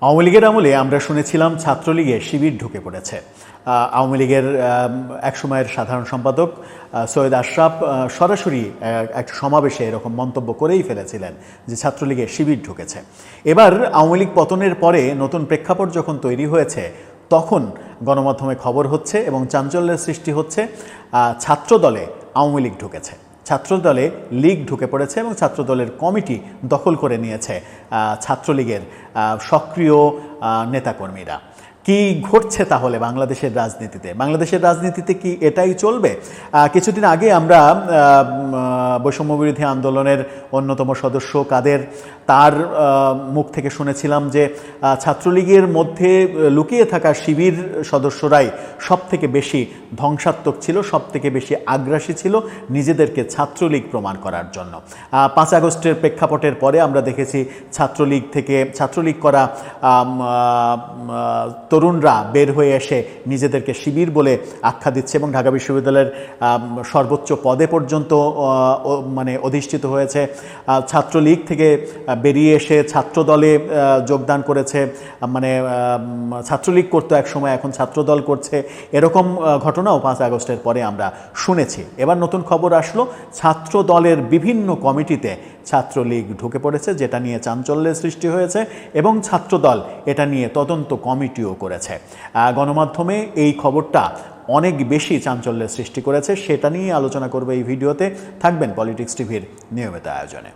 আওয়ামী লীগের আমলে আমরা শুনেছিলাম ছাত্রলীগে শিবির ঢুকে পড়েছে। আওয়ামী লীগের একসময়ের সাধারণ সম্পাদক সৈয়দ আশরাফ সরাসরি একটা সমাবেশে এরকম মন্তব্য করেই ফেলেছিলেন যে ছাত্রলীগে শিবির ঢুকেছে। এবার আওয়ামী লীগ পতনের পরে নতুন প্রেক্ষাপট যখন তৈরি হয়েছে তখন গণমাধ্যমে খবর হচ্ছে এবং চাঞ্চল্যের সৃষ্টি হচ্ছে ছাত্রদলে আওয়ামী লীগ ঢুকেছে, ছাত্রদলে লীগ ঢুকে পড়েছে এবং ছাত্রদলের কমিটি দখল করে নিয়েছে ছাত্রলীগের সক্রিয় নেতাকর্মীরা। কি ঘটছে তাহলে বাংলাদেশের রাজনীতিতে? বাংলাদেশের রাজনীতিতে কি এটাই চলবে? কিছুদিন আগে আমরা বৈষম্যবিরোধী আন্দোলনের অন্যতম সদস্য কাদের তার মুখ থেকে শুনেছিলাম যে ছাত্রলীগের মধ্যে লুকিয়ে থাকা শিবির সদস্যরাই সব থেকে বেশি ধ্বংসাত্মক ছিল, সব থেকে বেশি আগ্রাসী ছিল নিজেদেরকে ছাত্রলীগ প্রমাণ করার জন্য। 5 আগস্টের প্রেক্ষাপটের পরে আমরা দেখেছি ছাত্রলীগ করা তরুণরা বের হয়ে এসে নিজেদেরকে শিবির বলে আখ্যা দিচ্ছে এবং ঢাকা বিশ্ববিদ্যালয়ের সর্বোচ্চ পদে পর্যন্ত অধিষ্ঠিত হয়েছে। ছাত্রলীগ থেকে বেরিয়ে এসে ছাত্রদলে যোগদান করেছে, ছাত্রলীগ করতো এক সময়, এখন ছাত্রদল করছে। এরকম ঘটনাও 5 আগস্টের পরে আমরা শুনেছি। এবার নতুন খবর আসলো ছাত্রদলের বিভিন্ন কমিটিতে ছাত্রলীগ ঢুকে পড়েছে, যেটা নিয়ে চাঞ্চল্যের সৃষ্টি হয়েছে এবং ছাত্রদল এটা নিয়ে তদন্ত কমিটিও করেছে। গণমাধ্যমে এই খবরটা অনেক বেশি চাঞ্চল্যের সৃষ্টি করেছে, সেটা নিয়ে আলোচনা করবে এই ভিডিওতে। থাকবেন পলিটিক্স টিভির নিয়মিত আয়োজনে।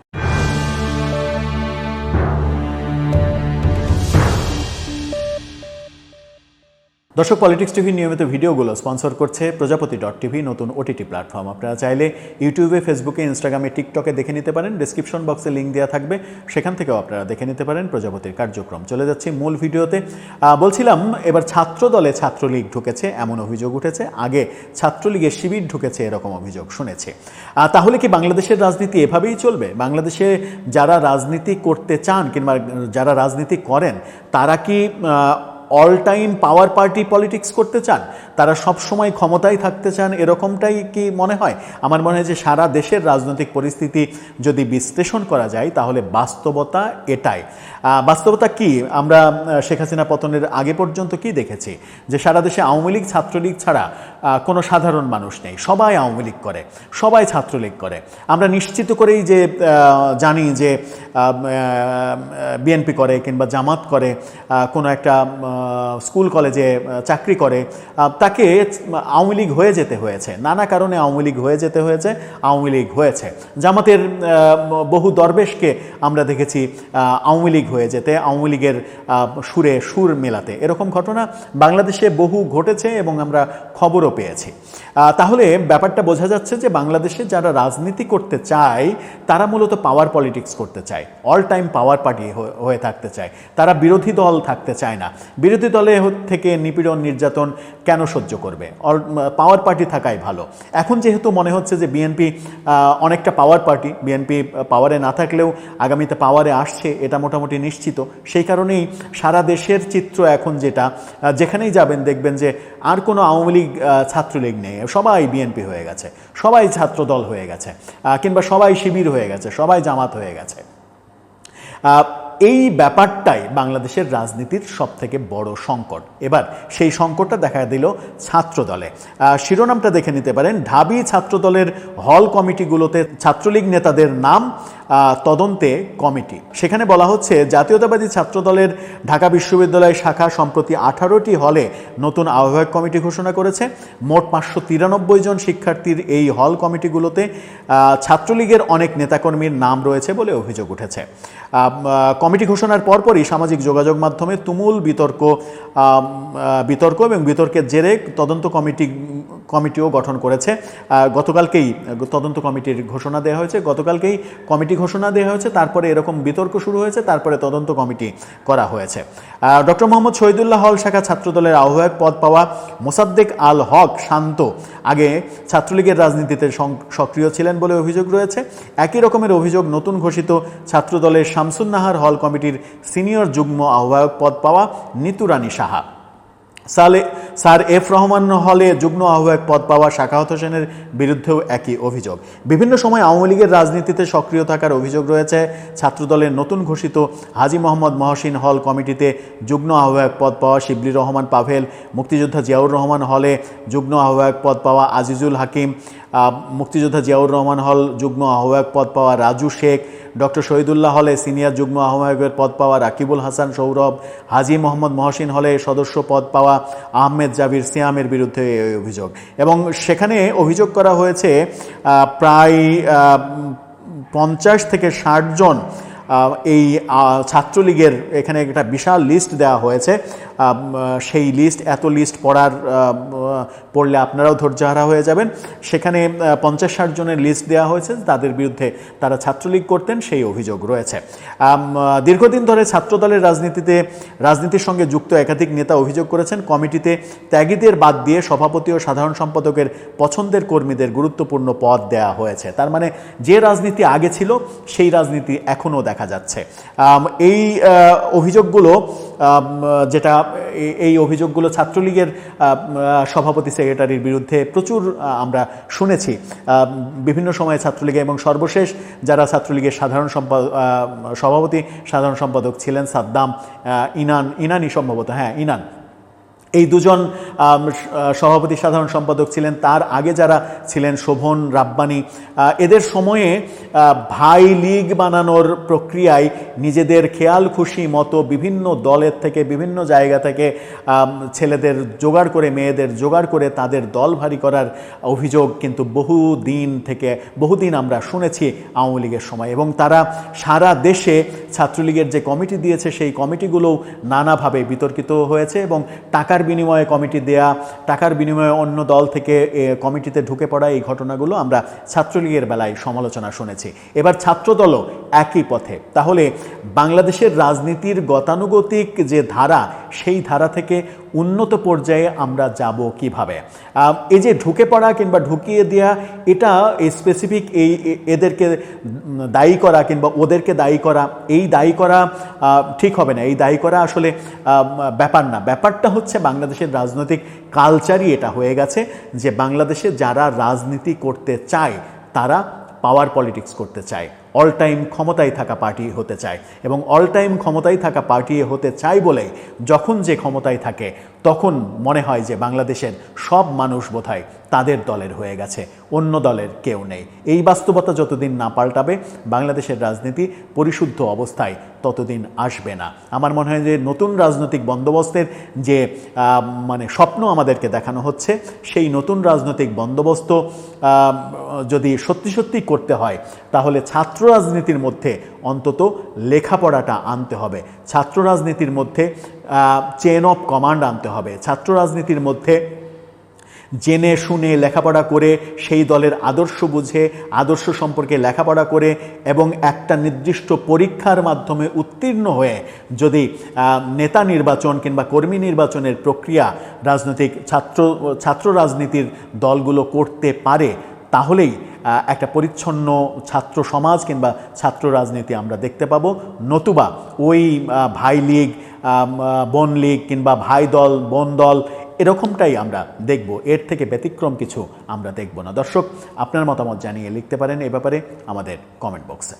দর্শক, পলিটিক্স টিভির নিয়মিত ভিডিওগুলো স্পন্সর করছে প্রজাপতি.টিভি, নতুন ওটিটি প্ল্যাটফর্ম। আপনারা চাইলে ইউটিউবে, ফেসবুকে, ইনস্টাগ্রামে, টিকটকে দেখে নিতে পারেন। ডেসক্রিপশন বক্সে লিঙ্ক দেওয়া থাকবে, সেখান থেকেও আপনারা দেখে নিতে পারেন প্রজাপতির কার্যক্রম। চলে যাচ্ছি মূল ভিডিওতে। বলছিলাম এবার ছাত্রদলে ছাত্রলীগ ঢুকেছে এমন অভিযোগ উঠেছে, আগে ছাত্রলীগের শিবির ঢুকেছে এরকম অভিযোগ শুনেছে। তাহলে কি বাংলাদেশের রাজনীতি এভাবেই চলবে? বাংলাদেশে যারা রাজনীতি করতে চান কিংবা যারা রাজনীতি করেন তারা কি অল টাইম পাওয়ার পার্টি পলিটিক্স করতে চান? তারা সব সময় ক্ষমতায় থাকতে চান, এরকমটাই কি মনে হয়? আমার মনে হয় যে সারা দেশের রাজনৈতিক পরিস্থিতি যদি বিশ্লেষণ করা যায় তাহলে বাস্তবতা এটাই। বাস্তবতা কি? আমরা শেখ হাসিনা পতনের আগে পর্যন্ত কি দেখেছি? যে সারা দেশে আওয়ামী লীগ ছাত্রলীগ ছাড়া কোনো সাধারণ মানুষ নেই, সবাই আওয়ামী লীগ করে, সবাই ছাত্রলীগ করে। আমরা নিশ্চিত করেই যে জানি যে বিএনপি করে কিংবা জামাত করে, কোনো একটা স্কুল কলেজে চাকরি করে, তাকে আওয়ামী লীগ হয়ে যেতে হয়েছে, নানা কারণে আওয়ামী লীগ হয়ে যেতে হয়েছে, আওয়ামী লীগ হয়েছে। জামাতের বহু দরবেশকে আমরা দেখেছি আওয়ামী লীগ হয়ে যেতে, আওয়ামী লীগের সুরে সুর মেলাতে। এরকম ঘটনা বাংলাদেশে বহু ঘটেছে এবং আমরা খবরও পেয়েছি। তাহলে ব্যাপারটা বোঝা যাচ্ছে যে বাংলাদেশে যারা রাজনীতি করতে চায় তারা মূলত পাওয়ার পলিটিক্স করতে চায়, অল টাইম পাওয়ার পার্টি হয়ে থাকতে চায়। তারা বিরোধী দল থাকতে চায় না। বিরোধী দলে থেকে নিপীড়ন নির্যাতন কেন সহ্য করবে? পাওয়ার পার্টি থাকাই ভালো। এখন যেহেতু মনে হচ্ছে যে বিএনপি অনেকটা পাওয়ার পার্টি, বিএনপি পাওয়ারে না থাকলেও আগামীতে পাওয়ারে আসছে এটা মোটামুটি নিশ্চিত। সেই কারণেই সারা দেশের চিত্র এখন যেখানেই যাবেন দেখবেন যে আর কোনো আওয়ামী লীগ ছাত্রলীগ নেই, সবাই বিএনপি হয়ে গেছে, সবাই ছাত্রদল হয়ে গেছে, কিংবা সবাই শিবির হয়ে গেছে, সবাই জামাত হয়ে গেছে। এই ব্যাপারটাই বাংলাদেশের রাজনীতির সবথেকে বড় সংকট। এবার সেই সংকটটা দেখা দিল ছাত্রদলে। শিরোনামটা দেখে নিতে পারেন, ঢাবি ছাত্রদলের হল কমিটিগুলোতে ছাত্রলীগ নেতাদের নাম তদন্তে কমিটি। সেখানে বলা হচ্ছে জাতীয়তাবাদী ছাত্রদলের ঢাকা বিশ্ববিদ্যালয় শাখা সম্প্রতি 18টি হলে নতুন আহ্বায়ক কমিটি ঘোষণা করেছে। মোট 593 জন শিক্ষার্থীর এই হল কমিটিগুলোতে ছাত্রলীগের অনেক নেতাকর্মীর নাম রয়েছে বলে অভিযোগ উঠেছে। কমিটি ঘোষণার পরপরই সামাজিক যোগাযোগ মাধ্যমে তুমুল বিতর্ক এবং বিতর্কের জেরে তদন্ত কমিটিও গঠন করেছে। গতকালকেই তদন্ত কমিটির ঘোষণা দেওয়া হয়েছে, ঘোষণা দেওয়া হয়েছে, তারপরে এরকম বিতর্ক শুরু হয়েছে, তারপরে তদন্ত কমিটি করা হয়েছে। ডক্টর মোহাম্মদ শহীদুল্লাহ হল শাখা ছাত্রদলের আহ্বায়ক পদ পাওয়া মোসাদ্দেক আল হক শান্ত আগে ছাত্রলীগের রাজনীতিতে সক্রিয় ছিলেন বলে অভিযোগ রয়েছে। একই রকমের অভিযোগ নতুন ঘোষিত ছাত্রদলের শামসুন্নাহার হল কমিটির সিনিয়র যুগ্ম আহ্বায়ক পদ পাওয়া নিতু রানী সাহা। স্যার এফ রহমান হলে যুগ্ম আহ্বায়ক পদ পাওয়া শাখাওয়াত হোসেনের বিরুদ্ধেও একই অভিযোগ। বিভিন্ন সময় আওয়ামী লীগের রাজনীতিতে সক্রিয় থাকার অভিযোগ রয়েছে। ছাত্রদলের নতুন ঘোষিত হাজী মোহাম্মদ মহসিন হল কমিটিতে যুগ্ম আহ্বায়ক পদ পাওয়া শিবলি রহমান পাভেল, মুক্তিযোদ্ধা জিয়াউর রহমান হলে যুগ্ম আহ্বায়ক পদ পাওয়া আজিজুল হাকিম, মুক্তিযোদ্ধা জিয়াউর রহমান হল যুগ্ম আহ্বায়ক পদ পাওয়া রাজু শেখ, ডক্টর শহীদুল্লাহ হলে সিনিয়র যুগ্ম আহ্বায়কের পদ পাওয়া রাকিবুল হাসান সৌরভ, হাজী মোহাম্মদ মহসিন হলে সদস্য পদ পাওয়া আহমেদ জাবির সিয়ামের বিরুদ্ধে এই অভিযোগ। এবং সেখানে অভিযোগ করা হয়েছে প্রায় 50 থেকে 60 জন এই ছাত্রলীগের, এখানে একটা বিশাল লিস্ট দেওয়া হয়েছে। সেই লিস্ট, এত লিস্ট পড়লে আপনারাও ধৈর্যহারা হয়ে যাবেন। সেখানে 50-60 জনের লিস্ট দেওয়া হয়েছে, তাদের বিরুদ্ধে তারা ছাত্রলীগ করতেন সেই অভিযোগ রয়েছে। দীর্ঘদিন ধরে ছাত্রদলের রাজনীতির সঙ্গে যুক্ত একাধিক নেতা অভিযোগ করেছেন কমিটিতে ত্যাগীদের বাদ দিয়ে সভাপতি ও সাধারণ সম্পাদকের পছন্দের কর্মীদের গুরুত্বপূর্ণ পদ দেওয়া হয়েছে। তার মানে যে রাজনীতি আগে ছিল সেই রাজনীতি এখনও দেখা যাচ্ছে। এই অভিযোগগুলো এই অভিযোগগুলো ছাত্রলীগের সভাপতি সেক্রেটারির বিরুদ্ধে প্রচুর আমরা শুনেছি বিভিন্ন সময়ে ছাত্রলীগে, এবং সর্বশেষ যারা ছাত্রলীগের সভাপতি সাধারণ সম্পাদক ছিলেন সাদ্দাম, ইনানি সম্ভবত, হ্যাঁ ইনান, এই দুজন সভাপতি সাধারণ সম্পাদক ছিলেন। তার আগে যারা ছিলেন শোভন রাব্বানি, এদের সময়ে ভাই লীগ বানানোর প্রক্রিয়ায় নিজেদের খেয়াল খুশি মতো বিভিন্ন দলের থেকে, বিভিন্ন জায়গা থেকে ছেলেদের জোগাড় করে, মেয়েদের জোগাড় করে তাদের দল ভারী করার অভিযোগ কিন্তু বহুদিন আমরা শুনেছি আওয়ামী লীগের সময়। এবং তারা সারা দেশে ছাত্রলীগের যে কমিটি দিয়েছে সেই কমিটিগুলোও নানাভাবে বিতর্কিত হয়েছে, এবং টাকার বিনিময়ে কমিটি দেয়া, টাকার বিনিময়ে অন্য দল থেকে কমিটিতে ঢুকে পড়া, এই ঘটনাগুলো আমরা ছাত্রলীগের বেলায় সমালোচনা শুনেছি। এবার ছাত্রদলও একই পথে। তাহলে বাংলাদেশের রাজনীতির গতানুগতিক যে ধারা, সেই ধারা থেকে উন্নত পর্যায়ে আমরা যাব কিভাবে? এই যে ঢুকে পড়া কিংবা ঢুকিয়ে দেওয়া, এটা স্পেসিফিক এদেরকে দায়ী করা কিংবা ওদেরকে দায়ী করা, এই দায়ী করা ঠিক হবে না। এই দায়ী করা আসলে ব্যাপার না। ব্যাপারটা হচ্ছে বাংলাদেশের রাজনৈতিক কালচারই এটা হয়ে গেছে যে বাংলাদেশে যারা রাজনীতি করতে চায় তারা পাওয়ার পলিটিক্স করতে চায়, অল টাইম ক্ষমতায় থাকা পার্টি হতে চায়, এবং অল টাইম ক্ষমতায় থাকা পার্টি হতে চায় বলে যখন যে ক্ষমতায় থাকে তখন মনে হয় যে বাংলাদেশের সব মানুষ বোধহয় তাদের দলের হয়ে গেছে, অন্য দলের কেউ নেই। এই বাস্তবতা যতদিন না পাল্টাবে বাংলাদেশের রাজনীতি পরিশুদ্ধ অবস্থায় ততদিন আসবে না। আমার মনে হয় যে নতুন রাজনৈতিক বন্দোবস্তের যে স্বপ্ন আমাদেরকে দেখানো হচ্ছে, সেই নতুন রাজনৈতিক বন্দোবস্ত যদি সত্যি করতে হয় তাহলে ছাত্র রাজনীতির মধ্যে অন্তত লেখাপড়াটা আনতে হবে, ছাত্র রাজনীতির মধ্যে চেন অফ কমান্ড আনতে হবে, ছাত্র রাজনীতির মধ্যে জেনে শুনে লেখাপড়া করে, সেই দলের আদর্শ বুঝে, আদর্শ সম্পর্কে লেখাপড়া করে, এবং একটা নির্দিষ্ট পরীক্ষার মাধ্যমে উত্তীর্ণ হয়ে যদি নেতা নির্বাচন কিংবা কর্মী নির্বাচনের প্রক্রিয়া রাজনৈতিক ছাত্র রাজনীতির দলগুলো করতে পারে, তাহলেই একটা পরিচ্ছন্ন ছাত্র সমাজ কিংবা ছাত্র রাজনীতি আমরা দেখতে পাবো। নতুবা ওই ভাই লীগ, বোন লীগ কিংবা ভাই দল, বোন দল, এরকমটাই আমরা দেখব, এর থেকে ব্যতিক্রম কিছু আমরা দেখব না। দর্শক, আপনার মতামত জানিয়ে লিখতে পারেন এ ব্যাপারে আমাদের কমেন্ট বক্সে।